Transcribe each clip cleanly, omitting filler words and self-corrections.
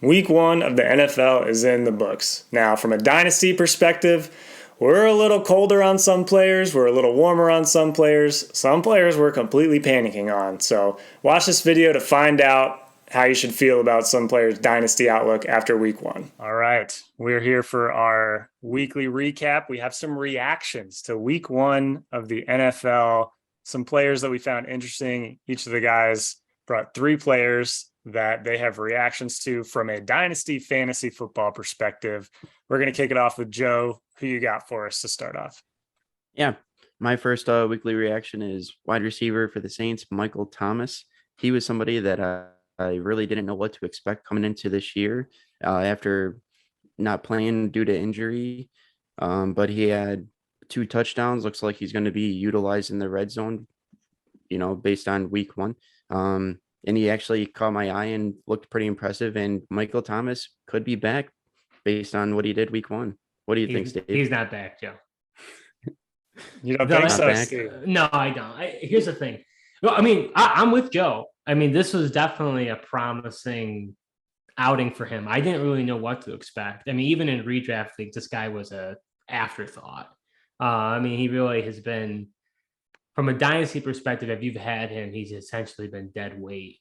Week one of the NFL is in the books. Now, from a dynasty perspective, we're a little colder on some players, we're a little warmer on some players. Some players we're completely panicking on. So, watch this video to find out how you should feel about some players' dynasty outlook after week one. All right, we're here for our weekly recap. We have some reactions to week one of the NFL, some players that we found interesting. Each of the guys brought three players that they have reactions to from a dynasty fantasy football perspective. We're going to kick it off with Joe. Who you got for us to start off? Yeah, my first weekly reaction is wide receiver for the Saints, Michael Thomas. He was somebody that I really didn't know what to expect coming into this year after not playing due to injury. But he had 2 touchdowns. Looks like he's going to be utilized in the red zone, based on week one. And he actually caught my eye and looked pretty impressive. And Michael Thomas could be back based on what he did week one. What do you think, Steve? He's not back, Joe. You don't think so, Steve? No, I don't. Here's the thing. Well, I mean, I'm with Joe. I mean, this was definitely a promising outing for him. I didn't really know what to expect. I mean, even in redraft league, this guy was a afterthought. I mean, he really has been, from a dynasty perspective, if you've had him, he's essentially been dead weight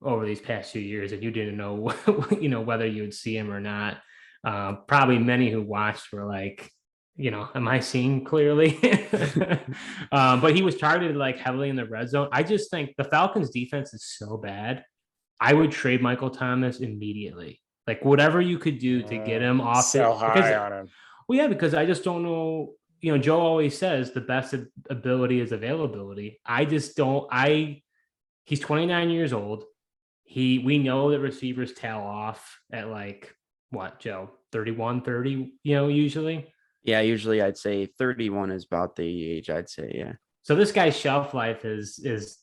over these past few years, and you didn't know, whether you would see him or not. Probably many who watched were like, am I seeing clearly? But he was targeted like heavily in the red zone. I just think the Falcons defense is so bad. I would trade Michael Thomas immediately. Like whatever you could do to get him off. Sell high on him. Well, yeah, because I just don't know. Joe always says the best ability is availability. I just don't. He's 29 years old. We know that receivers tail off at like what, Joe? 31, 30, usually. Yeah, usually I'd say 31 is about the age, I'd say, yeah. So this guy's shelf life is there's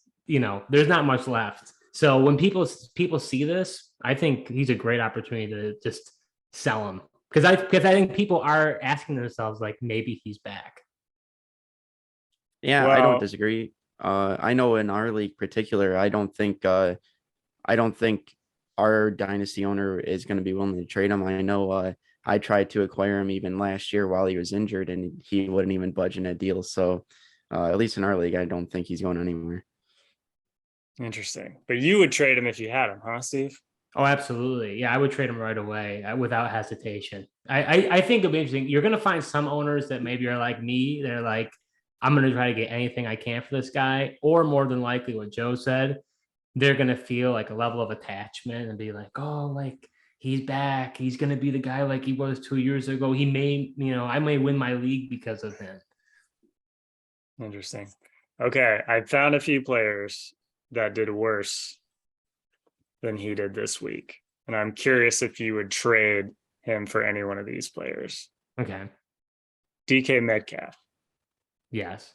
not much left. So when people see this, I think he's a great opportunity to just sell him. Because I think people are asking themselves, like, maybe he's back. Yeah, well, I don't disagree. I know in our league particular, I don't think our dynasty owner is going to be willing to trade him. I know I tried to acquire him even last year while he was injured, and he wouldn't even budge in a deal. So at least in our league, I don't think he's going anywhere. Interesting. But you would trade him if you had him, huh, Steve? Oh, absolutely. Yeah, I would trade him right away without hesitation. I think it'll be interesting. You're going to find some owners that maybe are like me. They're like, I'm going to try to get anything I can for this guy. Or more than likely what Joe said, they're going to feel like a level of attachment and be like, oh, like he's back. He's going to be the guy like he was 2 years ago. He may, I may win my league because of him. Interesting. Okay. I found a few players that did worse than he did this week. And I'm curious if you would trade him for any one of these players. Okay. DK Metcalf. Yes.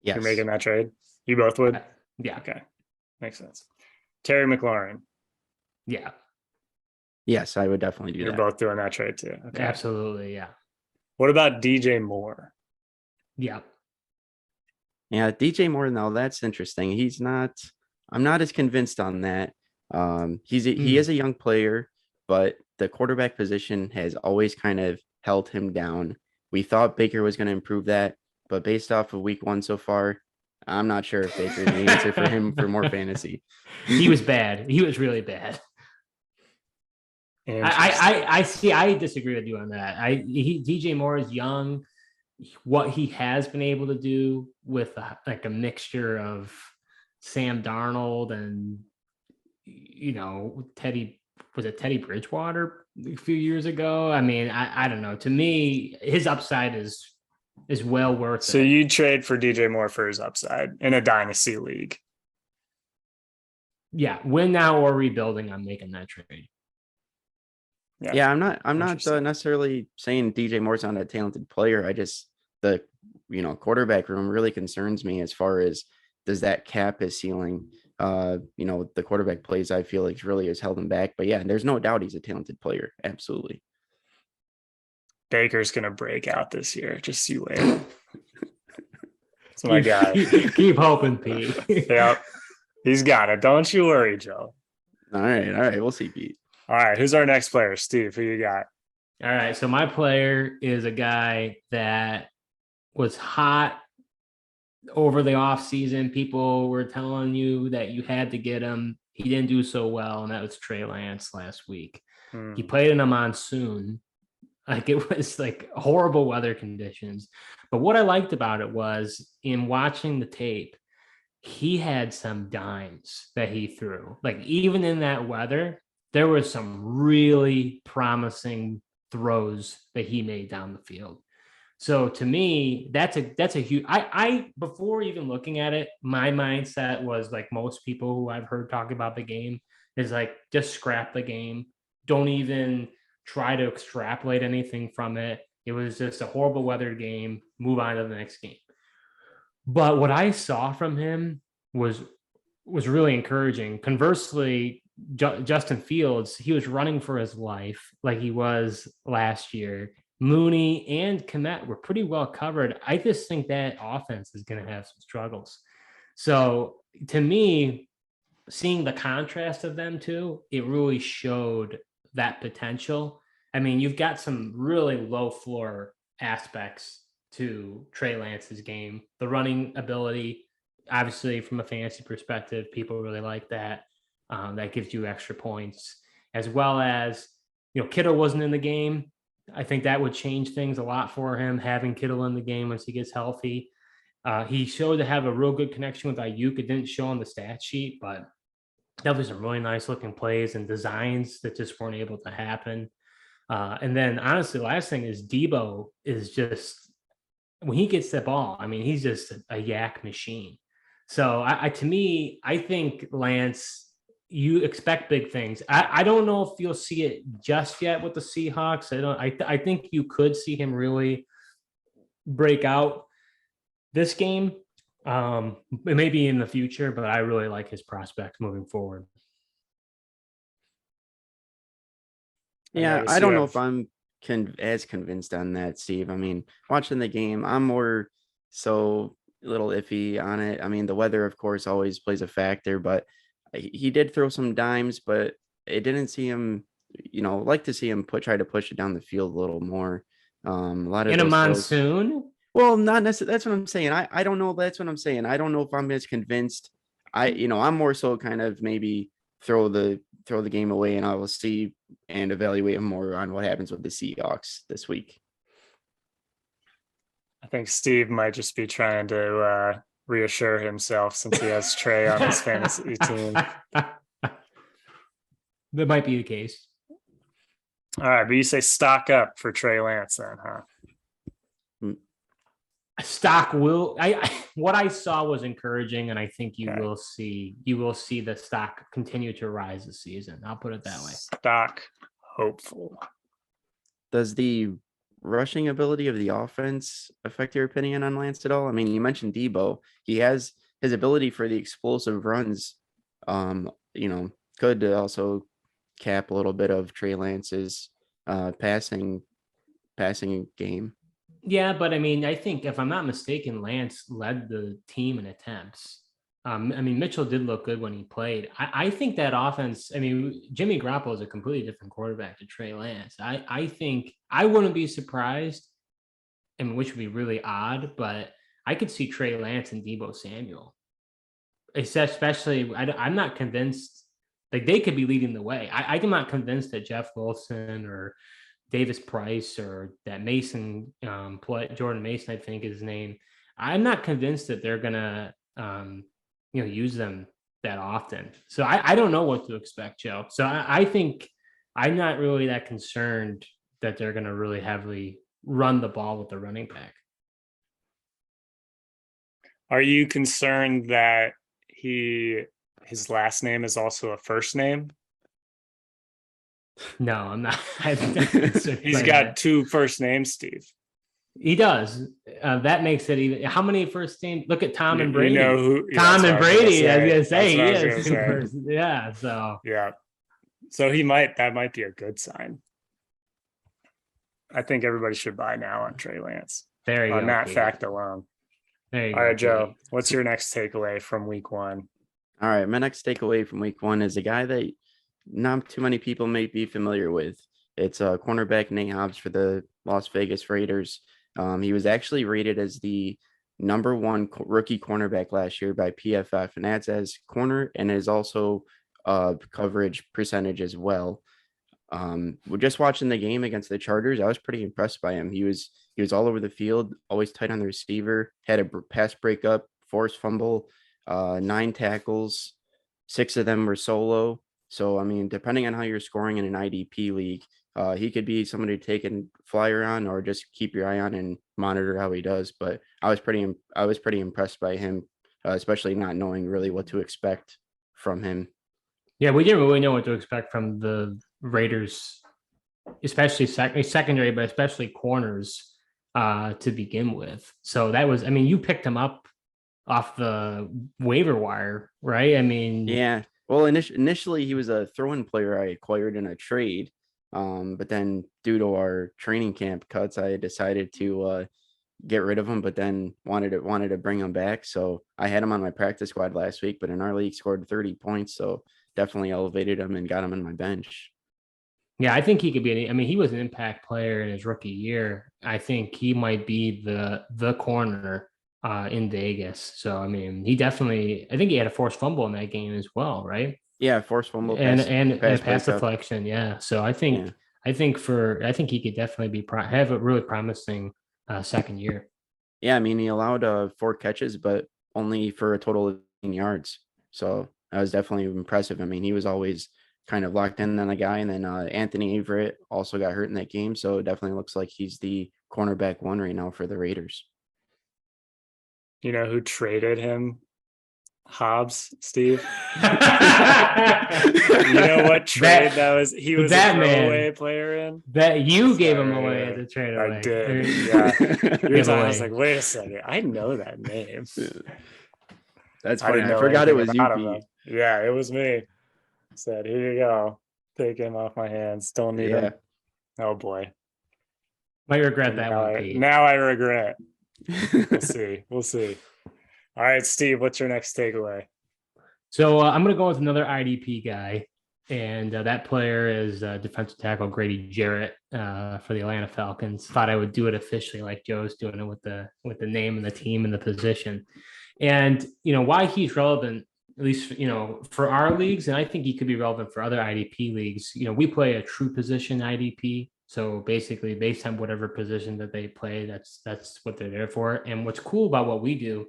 You're making that trade? You both would? Yeah. Okay. Makes sense. Terry McLaurin. Yeah. Yes, I would definitely do You're that. Both doing that trade too. Okay. Absolutely. Yeah. What about DJ Moore? Yeah. Yeah, DJ Moore, now that's interesting. I'm not as convinced on that. He is a young player, but the quarterback position has always kind of held him down. We thought Baker was going to improve that, but based off of week one so far, I'm not sure if Baker's the answer for him for more fantasy. He was bad. He was really bad. I see. I disagree with you on that. DJ Moore is young. What he has been able to do with like a mixture of Sam Darnold and Teddy Bridgewater a few years ago. I mean, I don't know. To me, his upside is well worth it. So you trade for DJ Moore for his upside in a dynasty league? Yeah, win now or rebuilding. I'm making that trade. Yeah, I'm not necessarily saying DJ Moore's not a talented player. I just the quarterback room really concerns me as far as does that cap his ceiling. The quarterback plays I feel like really has held him back. But yeah, there's no doubt he's a talented player. Absolutely. Baker's gonna break out this year. Just you wait. That's my guy. Keep hoping, Pete. Yep. He's got it. Don't you worry, Joe. All right. We'll see, Pete. All right, who's our next player? Steve, who you got? All right, so my player is a guy that was hot over the offseason. People were telling you that you had to get him. He didn't do so well, and that was Trey Lance last week. He played in a monsoon. Like, it was like horrible weather conditions. But what I liked about it was, in watching the tape, he had some dimes that he threw. Like, even in that weather, there was some really promising throws that he made down the field. So to me, that's a huge. I before even looking at it, my mindset was like most people who I've heard talk about the game is like, just scrap the game. Don't even try to extrapolate anything from it. It was just a horrible weather game. Move on to the next game. But what I saw from him was really encouraging. Conversely, Justin Fields, he was running for his life like he was last year. Mooney and Kmet were pretty well covered. I just think that offense is going to have some struggles. So to me, seeing the contrast of them two, it really showed that potential. I mean, you've got some really low floor aspects to Trey Lance's game. The running ability, obviously, from a fantasy perspective, people really like that. That gives you extra points, as well as, Kittle wasn't in the game. I think that would change things a lot for him, having Kittle in the game once he gets healthy. He showed to have a real good connection with Ayuk. It didn't show on the stat sheet, but definitely some really nice looking plays and designs that just weren't able to happen. And then, honestly, last thing is Debo is just, when he gets the ball, I mean, he's just a yak machine. So to me, I think Lance, you expect big things. I don't know if you'll see it just yet with the Seahawks. I think you could see him really break out this game. Maybe in the future, but I really like his prospects moving forward. Yeah, I don't know if I'm as convinced on that, Steve. I mean, watching the game, I'm more so a little iffy on it. I mean, the weather, of course, always plays a factor, but he did throw some dimes, but it didn't see him, like to see him try to push it down the field a little more. A lot of in a those monsoon. Well, not necessarily. That's what I'm saying. I don't know. That's what I'm saying. I don't know if I'm as convinced. I'm more so kind of maybe throw the game away, and I will see and evaluate him more on what happens with the Seahawks this week. I think Steve might just be trying to reassure himself since he has Trey on his fantasy team. That might be the case. All right, but you say stock up for Trey Lance then, huh? Stock will. What I saw was encouraging, and I think you will see the stock continue to rise this season. I'll put it that way. Stock hopeful. Does the rushing ability of the offense affect your opinion on Lance at all? I mean, you mentioned Debo. He has his ability for the explosive runs. Could also cap a little bit of Trey Lance's passing game. Yeah, but I mean, I think if I'm not mistaken, Lance led the team in attempts. I mean, Mitchell did look good when he played. I think that offense, I mean, Jimmy Garoppolo is a completely different quarterback to Trey Lance. I think I wouldn't be surprised, I mean, which would be really odd, but I could see Trey Lance and Deebo Samuel. Especially, I'm not convinced, like, they could be leading the way. I'm not convinced that Jeff Wilson or Davis Price or that Mason, Jordan Mason, I think is his name. I'm not convinced that they're gonna, use them that often. So I don't know what to expect, Joe. So I think I'm not really that concerned that they're gonna really heavily run the ball with the running back. Are you concerned that his last name is also a first name? No, I'm not. He's got two first names, Steve. He does. That makes it even. How many first names? Look at Tom and Brady. Tom and Brady. I was gonna say he is. Yeah. So yeah. So that might be a good sign. I think everybody should buy now on Trey Lance. There you go. On that fact alone. There you go. All right, Joe. What's your next takeaway from week one? All right, my next takeaway from week one is a guy that not too many people may be familiar with. It's cornerback Nate Hobbs for the Las Vegas Raiders. He was actually rated as the number one rookie cornerback last year by PFF, and that's as corner and is also coverage percentage as well. We're just watching the game against the Chargers. I was pretty impressed by him. He was all over the field, always tight on the receiver, had a pass breakup, forced fumble, 9 tackles, 6 of them were solo. So, I mean, depending on how you're scoring in an IDP league, he could be somebody to take a flyer on or just keep your eye on and monitor how he does. But I was pretty impressed by him, especially not knowing really what to expect from him. Yeah, we didn't really know what to expect from the Raiders, especially secondary, but especially corners to begin with. So that was, I mean, you picked him up off the waiver wire, right? I mean, yeah. Well, initially he was a throw-in player I acquired in a trade, but then due to our training camp cuts, I decided to get rid of him. But then wanted to bring him back, so I had him on my practice squad last week. But in our league, scored 30 points, so definitely elevated him and got him in my bench. yeah, I think he could be. I mean, he was an impact player in his rookie year. I think he might be the corner in Vegas. So I mean, he definitely. I think he had a forced fumble in that game as well, right? Yeah, forced fumble, And a pass breakup. deflection. Yeah. So I think Yeah. I think he could definitely have a really promising second year. Yeah, I mean, he allowed 4 catches, but only for a total of 18 yards. So that was definitely impressive. I mean, he was always kind of locked in on the guy. And then Anthony Averett also got hurt in that game. So it definitely looks like he's the cornerback 1 right now for the Raiders. You know who traded him? Hobbs, Steve. You know what trade that was? He was a throwaway player in. That you gave him away as a trade away. I did. Yeah. I was like, wait a second. I know that name. That's funny. I forgot it was you. Yeah, it was me. Said, here you go. Take him off my hands. Don't need him. Oh boy. Might regret that one, Pete. Now I regret. We'll see. All right, Steve, what's your next takeaway? So I'm going to go with another IDP guy, and that player is defensive tackle Grady Jarrett for the Atlanta Falcons. Thought I would do it officially, like Joe's doing it with the name and the team and the position. And why he's relevant, at least for our leagues, and I think he could be relevant for other IDP leagues. We play a true position IDP. So basically, based on whatever position that they play, that's what they're there for. And what's cool about what we do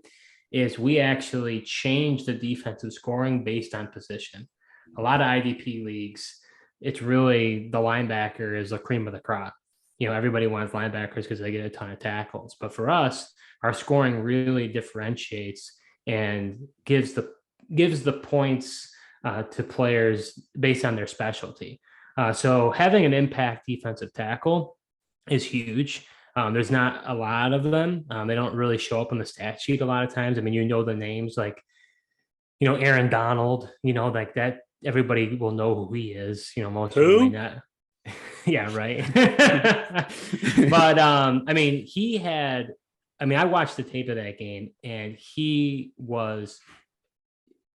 is we actually change the defensive scoring based on position. A lot of IDP leagues, it's really the linebacker is the cream of the crop. Everybody wants linebackers because they get a ton of tackles. But for us, our scoring really differentiates and gives the points to players based on their specialty. So having an impact defensive tackle is huge. There's not a lot of them. They don't really show up on the stat sheet a lot of times. I mean, the names like, Aaron Donald, like that. Everybody will know who he is. Most people may not. Yeah, right. But I mean, I watched the tape of that game, and he was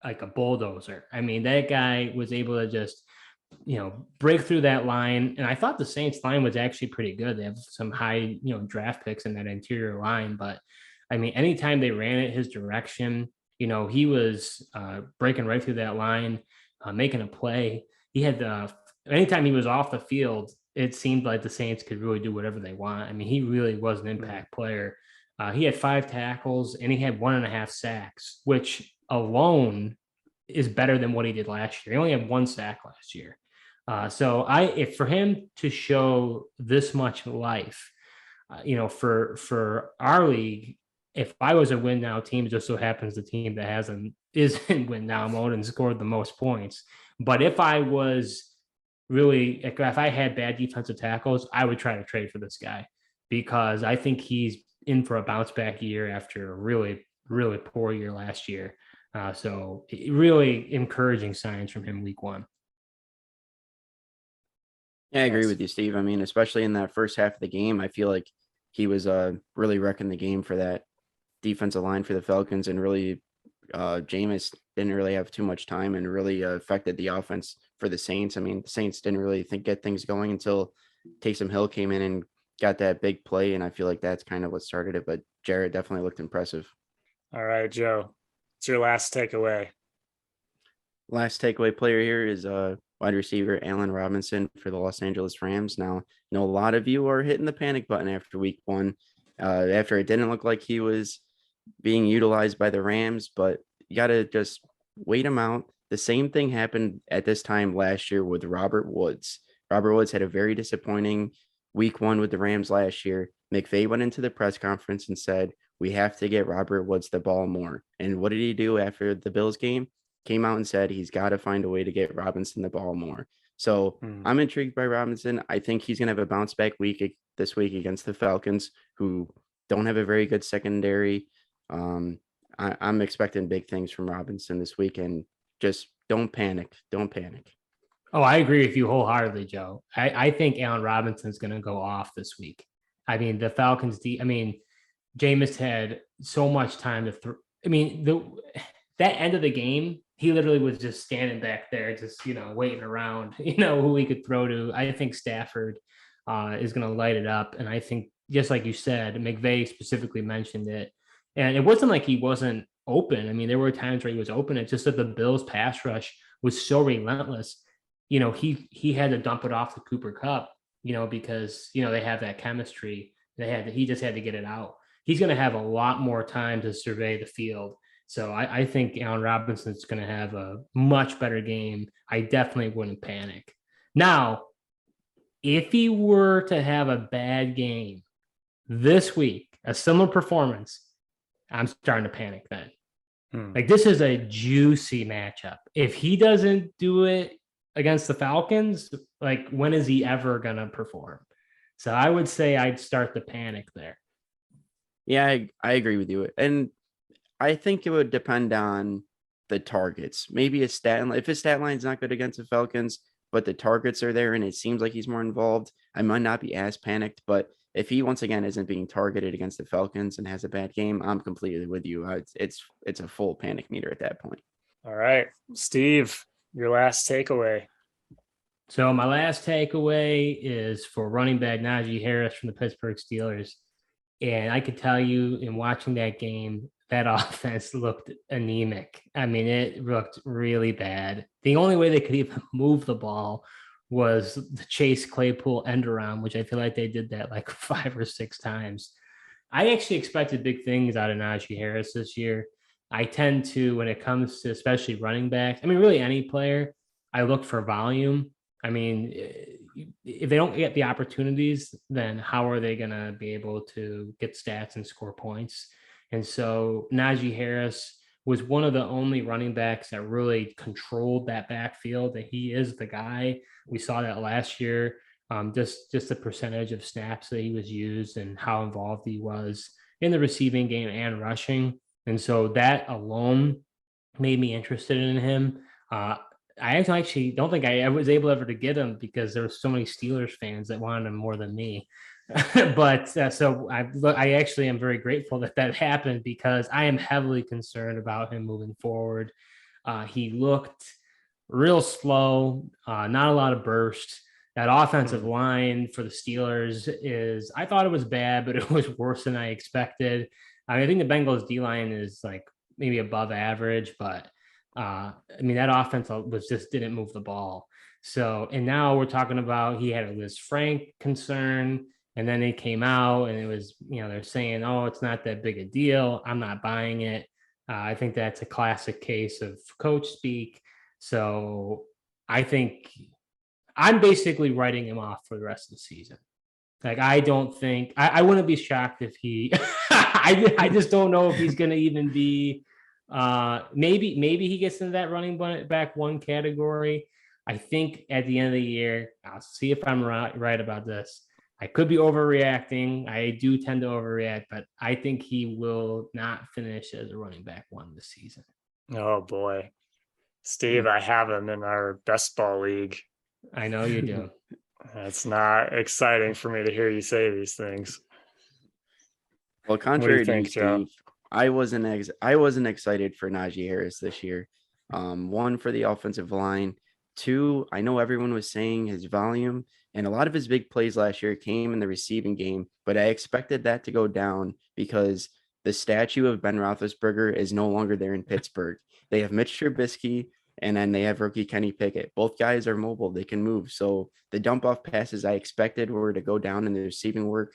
like a bulldozer. I mean, that guy was able to just break through that line. And I thought the Saints line was actually pretty good. They have some high, draft picks in that interior line. But I mean, anytime they ran it his direction, he was breaking right through that line, making a play. He had anytime he was off the field, it seemed like the Saints could really do whatever they want. I mean, he really was an impact player. He had 5 tackles and he had 1.5 sacks, which alone is better than what he did last year. He only had 1 sack last year. So if for him to show this much life, for our league, if I was a win now team, just so happens the team that has him is in win now mode and scored the most points. But if I was if I had bad defensive tackles, I would try to trade for this guy because I think he's in for a bounce back year after a really, really poor year last year. So really encouraging signs from him week 1. Yeah, I agree with you, Steve. I mean, especially in that first half of the game, I feel like he was really wrecking the game for that defensive line for the Falcons and really Jameis didn't really have too much time and really affected the offense for the Saints. I mean, the Saints didn't really get things going until Taysom Hill came in and got that big play, and I feel like that's kind of what started it. But Jarrett definitely looked impressive. All right, Joe, what's your last takeaway? Last takeaway player here is wide receiver Allen Robinson for the Los Angeles Rams. Now, I know a lot of you are hitting the panic button after week one, after it didn't look like he was being utilized by the Rams, but you got to just wait him out. The same thing happened at this time last year with Robert Woods. Robert Woods had a very disappointing week one with the Rams last year. McVay went into the press conference and said, we have to get Robert Woods the ball more. And what did he do after the Bills game? Came out and said he's got to find a way to get Robinson the ball more. So I'm intrigued by Robinson. I think he's going to have a bounce back week this week against the Falcons, who don't have a very good secondary. I'm expecting big things from Robinson this week, and just don't panic. Don't panic. Oh, I agree with you wholeheartedly, Joe. I think Allen Robinson's going to go off this week. I mean, the Falcons, Jameis had so much time to throw. I mean, that end of the game, he literally was just standing back there, just, waiting around, who he could throw to. I think Stafford is going to light it up. And I think, just like you said, McVay specifically mentioned it. And it wasn't like he wasn't open. I mean, there were times where he was open. It's just that the Bills pass rush was so relentless. He had to dump it off to Cooper Kupp, because, they have that chemistry. He just had to get it out. He's going to have a lot more time to survey the field. So I think Allen Robinson's going to have a much better game. I definitely wouldn't panic. Now, if he were to have a bad game this week, a similar performance, I'm starting to panic then. Like, this is a juicy matchup. If he doesn't do it against the Falcons, like, when is he ever going to perform? So I would say I'd start the panic there. Yeah, I agree with you. And I think it would depend on the targets. Maybe if his stat line's not good against the Falcons, but the targets are there and it seems like he's more involved, I might not be as panicked. But if he once again isn't being targeted against the Falcons and has a bad game, I'm completely with you. It's a full panic meter at that point. All right, Steve, your last takeaway. So my last takeaway is for running back Najee Harris from the Pittsburgh Steelers. And I could tell you, in watching that game, that offense looked anemic. I mean, it looked really bad. The only way they could even move the ball was the Chase Claypool end around, which I feel like they did that like 5 or 6 times. I actually expected big things out of Najee Harris this year. I tend to, when it comes to especially running back, I mean, really any player, I look for volume. I mean, if they don't get the opportunities, then how are they going to be able to get stats and score points? And so Najee Harris was one of the only running backs that really controlled that backfield, that he is the guy. We saw that last year, just the percentage of snaps that he was used and how involved he was in the receiving game and rushing. And so that alone made me interested in him. I actually don't think I was able ever to get him because there were so many Steelers fans that wanted him more than me. But so I actually am very grateful that happened, because I am heavily concerned about him moving forward. He looked real slow, not a lot of burst. That offensive line for the Steelers I thought it was bad, but it was worse than I expected. I think the Bengals D-line is like maybe above average, but I mean, that offense didn't move the ball. So, and now we're talking about he had a Liz Frank concern, and then it came out and it was, they're saying, oh, it's not that big a deal. I'm not buying it. I think that's a classic case of coach speak. So I think I'm basically writing him off for the rest of the season. Like, I don't think I wouldn't be shocked if he I just don't know if he's going to even be maybe he gets into that running back one category. I think at the end of the year, I'll see if I'm right about this. I could be overreacting. I do tend to overreact, but I think he will not finish as a running back one this season. Oh boy, Steve, I have him in our best ball league. I know you do. It's not exciting for me to hear you say these things. Well, contrary to you, Joe? Steve, I wasn't excited for Najee Harris this year. One, for the offensive line. Two, I know everyone was saying his volume and a lot of his big plays last year came in the receiving game, but I expected that to go down because the statue of Ben Roethlisberger is no longer there in Pittsburgh. They have Mitch Trubisky and then they have rookie Kenny Pickett. Both guys are mobile. They can move. So the dump off passes I expected were to go down in the receiving work,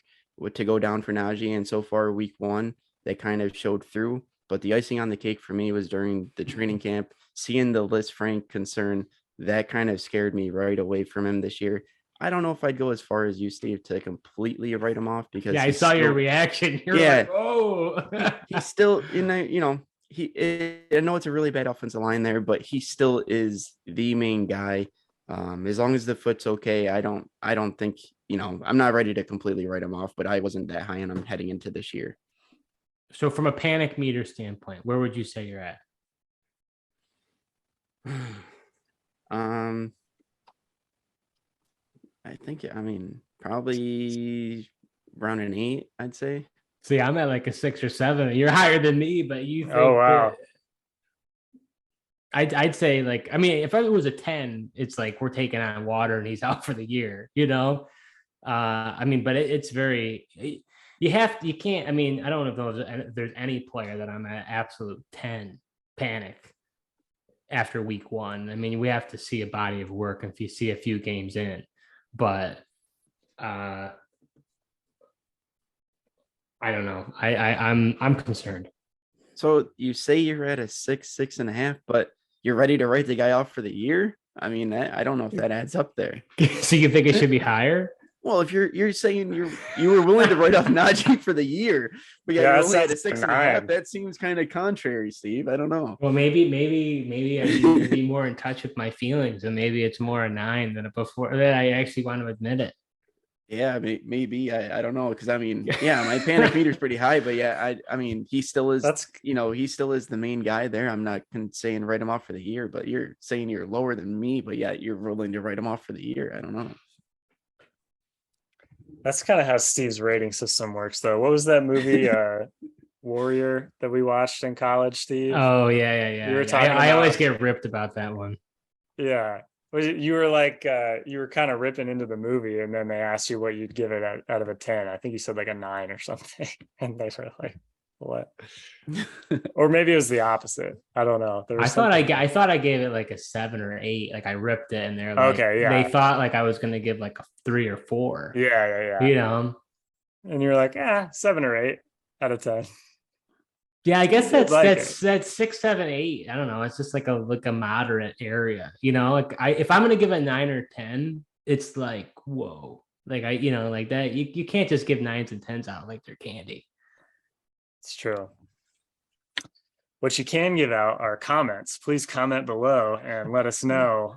to go down for Najee. And so far, week one, they kind of showed through. But the icing on the cake for me was during the training camp, seeing the Liz Frank concern. That kind of scared me right away from him this year. I don't know if I'd go as far as you, Steve, to completely write him off because I saw your reaction. You're like, oh, he's still I know it's a really bad offensive line there, but he still is the main guy. As long as the foot's okay, I don't think, I'm not ready to completely write him off, but I wasn't that high on him heading into this year. So from a panic meter standpoint, where would you say you're at? I think, probably around an 8, I'd say. See, I'm at like a 6 or 7. You're higher than me, but you think wow. I'd say if it was a 10, it's like we're taking on water and he's out for the year, but it's very, you can't, I don't know if there's any player that I'm at absolute 10 panic after week one. We have to see a body of work if you see a few games in, but I don't know. I'm concerned. So you say you're at a 6.5, but you're ready to write the guy off for the year? I don't know if that adds up there. So you think it should be higher? Well, if you're saying you were willing to write off Najee for the year, but you're only at a 6.5, that seems kind of contrary, Steve. I don't know. Well, maybe I need to be more in touch with my feelings, and maybe it's more a 9 than a before that. I actually want to admit it. Yeah, maybe I don't know because my panic meter's pretty high, but he still is. He still is the main guy there. I'm not saying write him off for the year, but you're saying you're lower than me, but you're willing to write him off for the year. I don't know. That's kind of how Steve's rating system works, though. What was that movie, Warrior, that we watched in college, Steve? Oh yeah. You were talking. I always get ripped about that one. Yeah. You were like, you were kind of ripping into the movie, and then they asked you what you'd give it out of a 10. I think you said like a 9 or something, and they were like, "What?" Or maybe it was the opposite. I don't know. I thought I gave it like a 7 or 8. Like I ripped it, and they're like, okay, yeah. They thought like I was gonna give like a 3 or 4. Yeah. And you're like, 7 or 8 out of 10. Yeah, I guess that's 6, 7, 8. I don't know. It's just like a moderate area, if I'm gonna give a 9 or 10, it's like, whoa, like like that. You can't just give 9s and 10s out like they're candy. It's true. What you can give out are comments. Please comment below and let us know.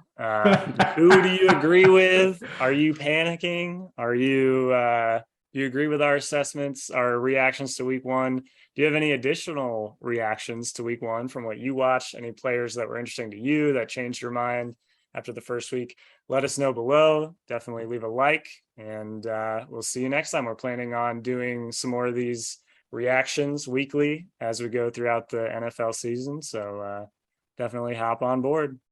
Who do you agree with? Are you panicking? Are you do you agree with our assessments, our reactions to week one? Do you have any additional reactions to week one from what you watched? Any players that were interesting to you that changed your mind after the first week? Let us know below. Definitely leave a like, and we'll see you next time. We're planning on doing some more of these reactions weekly as we go throughout the NFL season. So definitely hop on board.